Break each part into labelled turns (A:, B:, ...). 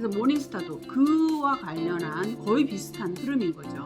A: 그래서 모닝스타도 그와 관련한 거의 비슷한 흐름인 거죠.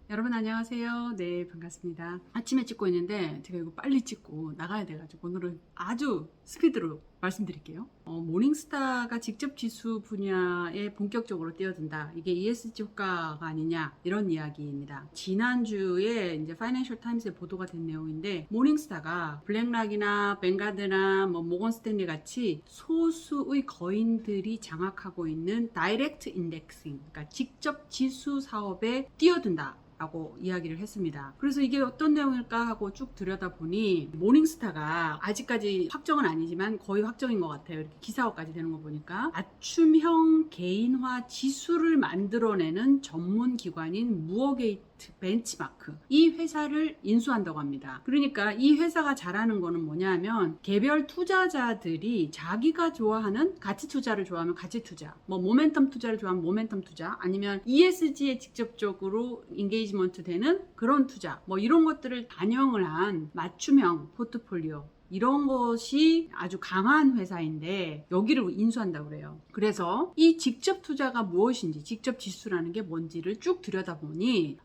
A: 여러분 안녕하세요. 네, 반갑습니다. 아침에 찍고 있는데 제가 이거 빨리 찍고 나가야 돼가지고 오늘은 아주 스피드로 말씀드릴게요. 모닝스타가 직접 지수 분야에 본격적으로 뛰어든다. 이게 ESG 효과가 아니냐 이런 이야기입니다. 지난주에 이제 파이낸셜 타임스에 보도가 된 내용인데 모닝스타가 블랙락이나 뱅가드나 모건 스탠리 같이 소수의 거인들이 장악하고 있는 다이렉트 인덱싱, 그러니까 직접 지수 사업에 뛰어든다 라고 이야기를 했습니다. 그래서 이게 어떤 내용일까 하고 쭉 들여다보니 모닝스타가 아직까지 확정은 아니지만 거의 확정인 것 같아요. 이렇게 기사화까지 되는 거 보니까 맞춤형 개인화 지수를 만들어내는 전문 기관인 무어게이트 벤치마크, 이 회사를 인수한다고 합니다. 그러니까 이 회사가 잘하는 거는 뭐냐면 개별 투자자들이 자기가 좋아하는 가치 투자를 좋아하면 가치 투자, 모멘텀 투자를 좋아하면 모멘텀 투자, 아니면 ESG에 직접적으로 인게이지먼트 되는 그런 투자, 이런 것들을 반영을 한 맞춤형 포트폴리오, 이런 것이 아주 강한 회사인데 여기를 인수한다고 그래요. 그래서 이 직접 투자가 무엇인지, 직접 지수라는 게 뭔지를 쭉 들여다보니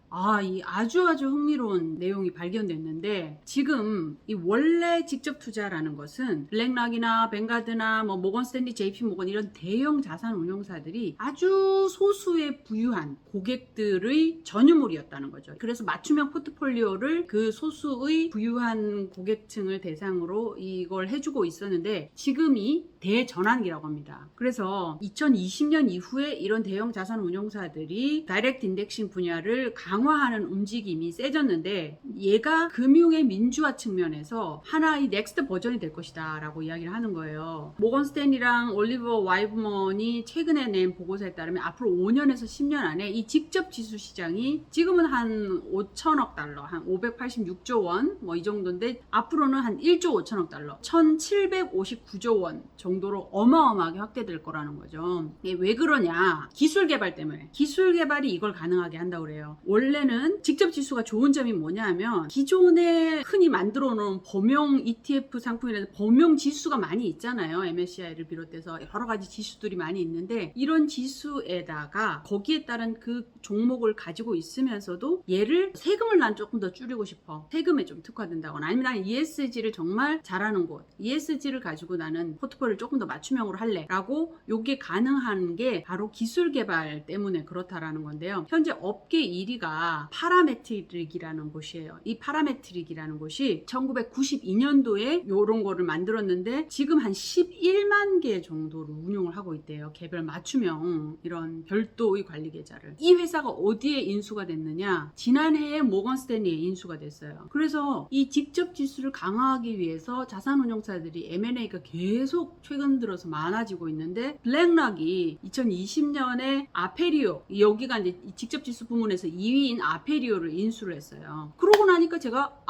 A: 이 아주 흥미로운 내용이 발견됐는데, 지금 이 원래 직접 투자라는 것은 블랙락이나 뱅가드나 모건 스탠리, JP 모건 이런 대형 자산 운용사들이 아주 소수의 부유한 고객들의 전유물이었다는 거죠. 그래서 맞춤형 포트폴리오를 그 소수의 부유한 고객층을 대상으로 이걸 해주고 있었는데 지금이 대전환기라고 합니다. 그래서 2020년 이후에 이런 대형 자산 운용사들이 다이렉트 인덱싱 분야를 강화하는 움직임이 세졌는데, 얘가 금융의 민주화 측면에서 하나의 넥스트 버전이 될 것이다 라고 이야기를 하는 거예요. 모건 스탠리랑 올리버 와이브먼이 최근에 낸 보고서에 따르면 앞으로 5년에서 10년 안에 이 직접 지수 시장이 지금은 한 5천억 달러, 한 586조 원 이 정도인데 앞으로는 한 1조 5천억 달러, 1759조 원 정도로 어마어마하게 확대될 거라는 거죠. 이게 왜 그러냐? 기술 개발 때문에. 기술 개발이 이걸 가능하게 한다고 그래요. 원래는 직접 지수가 좋은 점이 뭐냐 하면, 기존에 흔히 만들어 놓은 범용 ETF 상품이라서 범용 지수가 많이 있잖아요. MSCI를 비롯해서 여러 가지 지수들이 많이 있는데, 이런 지수에다가 거기에 따른 그 종목을 가지고 있으면서도 얘를 세금을 난 조금 더 줄이고 싶어, 세금에 좀 특화된다거나, 아니면 난 ESG를 정말 잘하는 곳, ESG를 가지고 나는 포트폴리오를 조금 더 맞춤형으로 할래 라고, 요게 가능한 게 바로 기술 개발 때문에 그렇다라는 건데요. 현재 업계 1위가 파라메트릭이라는 곳이에요. 이 파라메트릭이라는 곳이 1992년도에 요런 거를 만들었는데 지금 한 11만 개 정도로 운용을 하고 있대요. 개별 맞춤형 이런 별도의 관리 계좌를. 이 회사가 어디에 인수가 됐느냐? 지난해에 모건 스탠리에 인수가 됐어요. 그래서 이 직접 지수를 강화하기 위해서 자산운용사들이 M&A가 계속 최근 들어서 많아지고 있는데, 블랙락이 2020년에 아페리오, 여기가 이제 직접 지수 부문에서 2위인 아페리오를 인수를 했어요. 그러고 나니까 제가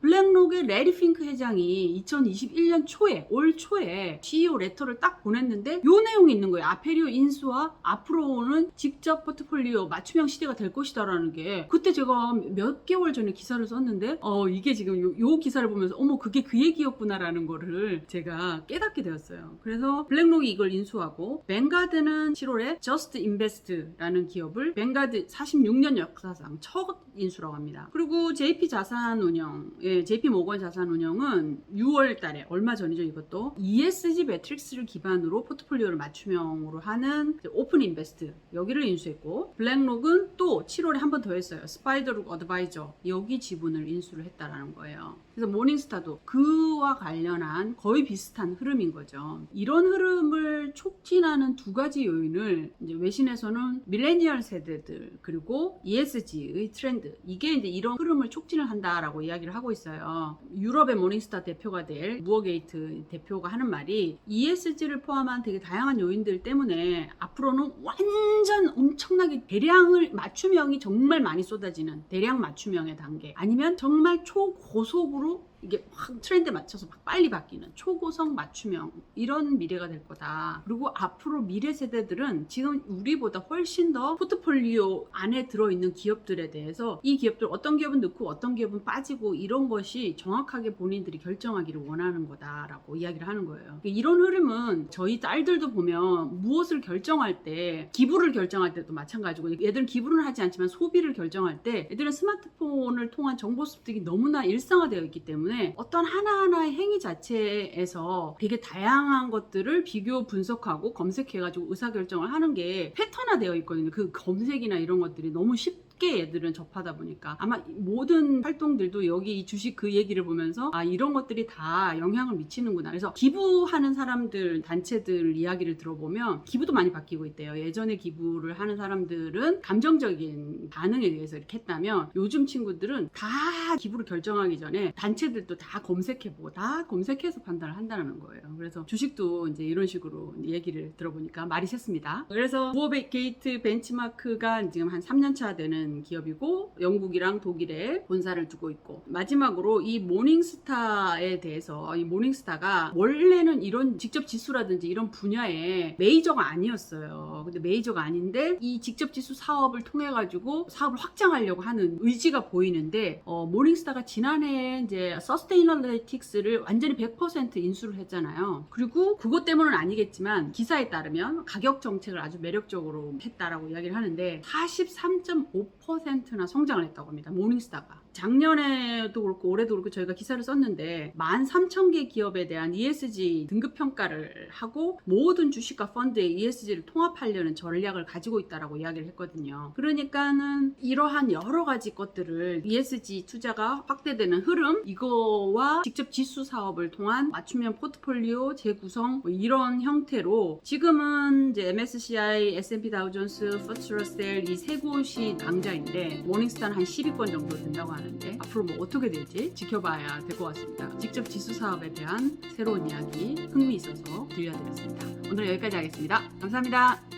A: 블랙록의 레리 핑크 회장이 2021년 초에, 올 초에 CEO 레터를 딱 보냈는데 요 내용이 있는 거예요. 아페리오 인수와 앞으로는 직접 포트폴리오 맞춤형 시대가 될 것이다 라는 게, 그때 제가 몇 개월 전에 기사를 썼는데 이게 지금 요 기사를 보면서 그게 그 얘기였구나 라는 거를 제가 깨닫게 되었어요. 그래서 블랙록이 이걸 인수하고, 뱅가드는 7월에 Just Invest라는 기업을, 뱅가드 46년 역사상 첫 인수라고 합니다. 그리고 JP 자산운용, JP 모건 자산운용은 6월 달에, 얼마 전이죠 이것도, ESG 매트릭스를 기반으로 포트폴리오를 맞춤형으로 하는 오픈 인베스트, 여기를 인수했고, 블랙록은 또 7월에 한 번 더 했어요. 스파이더룩 어드바이저, 여기 지분을 인수를 했다라는 거예요. 그래서 모닝스타도 그와 관련한 거의 비슷한 흐름인 거죠. 이런 흐름을 촉진하는 두 가지 요인을 이제 외신에서는 밀레니얼 세대들 그리고 ESG의 트렌드, 이게 이제 이런 흐름을 촉진을 한다라고 이야기를 하고 있어요. 유럽의 모닝스타 대표가 될 무어게이트 대표가 하는 말이, ESG를 포함한 되게 다양한 요인들 때문에 앞으로는 완전 엄청나게 대량을 맞춤형이 정말 많이 쏟아지는 대량 맞춤형의 단계, 아니면 정말 초고속으로 이게 확 트렌드에 맞춰서 막 빨리 바뀌는 초고속 맞춤형 이런 미래가 될 거다. 그리고 앞으로 미래 세대들은 지금 우리보다 훨씬 더 포트폴리오 안에 들어있는 기업들에 대해서 이 기업들 어떤 기업은 넣고 어떤 기업은 빠지고 이런 것이 정확하게 본인들이 결정하기를 원하는 거다라고 이야기를 하는 거예요. 이런 흐름은 저희 딸들도 보면 무엇을 결정할 때 기부를 결정할 때도 마찬가지고 얘들은 기부는 하지 않지만 소비를 결정할 때 애들은 스마트폰을 통한 정보 습득이 너무나 일상화되어 있기 때문에 어떤 하나하나의 행위 자체에서 되게 다양한 것들을 비교 분석하고 검색해가지고 의사결정을 하는 게 패턴화되어 있거든요. 그 검색이나 이런 것들이 너무 쉽게 애들은 접하다 보니까 아마 모든 활동들도 여기 이 주식 그 얘기를 보면서 아 이런 것들이 다 영향을 미치는구나. 그래서 기부하는 사람들 단체들 이야기를 들어보면 기부도 많이 바뀌고 있대요. 예전에 기부를 하는 사람들은 감정적인 반응에 의해서 이렇게 했다면 요즘 친구들은 다 기부를 결정하기 전에 단체들도 다 검색해보고 다 검색해서 판단을 한다는 거예요. 그래서 주식도 이제 이런 식으로 얘기를 들어보니까 말이 샜습니다. 그래서 부어게이트 벤치마크가 지금 한 3년차 되는 기업이고 영국이랑 독일에 본사를 두고 있고 마지막으로 이 모닝스타에 대해서 이 모닝스타가 원래는 이런 직접 지수라든지 이런 분야에 메이저가 아니었어요. 근데 메이저가 아닌데 이 직접 지수 사업을 통해 가지고 사업을 확장하려고 하는 의지가 보이는데 모닝스타가 지난해 이제 서스테이너리틱스를 완전히 100% 인수를 했잖아요. 그리고 그것 때문은 아니겠지만 기사에 따르면 가격 정책을 아주 매력적으로 했다라고 이야기를 하는데 43.5%나 성장을 했다고 합니다. 모닝스타가. 작년에도 그렇고 올해도 그렇고 저희가 기사를 썼는데 13,000개 기업에 대한 ESG 등급 평가를 하고 모든 주식과 펀드에 ESG를 통합하려는 전략을 가지고 있다라고 이야기를 했거든요. 그러니까는 이러한 여러 가지 것들을 ESG 투자가 확대되는 흐름 이거와 직접 지수 사업을 통한 맞춤형 포트폴리오 재구성 뭐 이런 형태로 지금은 이제 MSCI, S&P 다우존스, 퍼스트 러셀 이 세 곳이 강자인데 모닝스타는 한 10위권 정도 된다고 하는데 앞으로 뭐 어떻게 될지 지켜봐야 될 것 같습니다. 직접 지수 사업에 대한 새로운 이야기 흥미있어서 들려드렸습니다. 오늘 여기까지 하겠습니다. 감사합니다.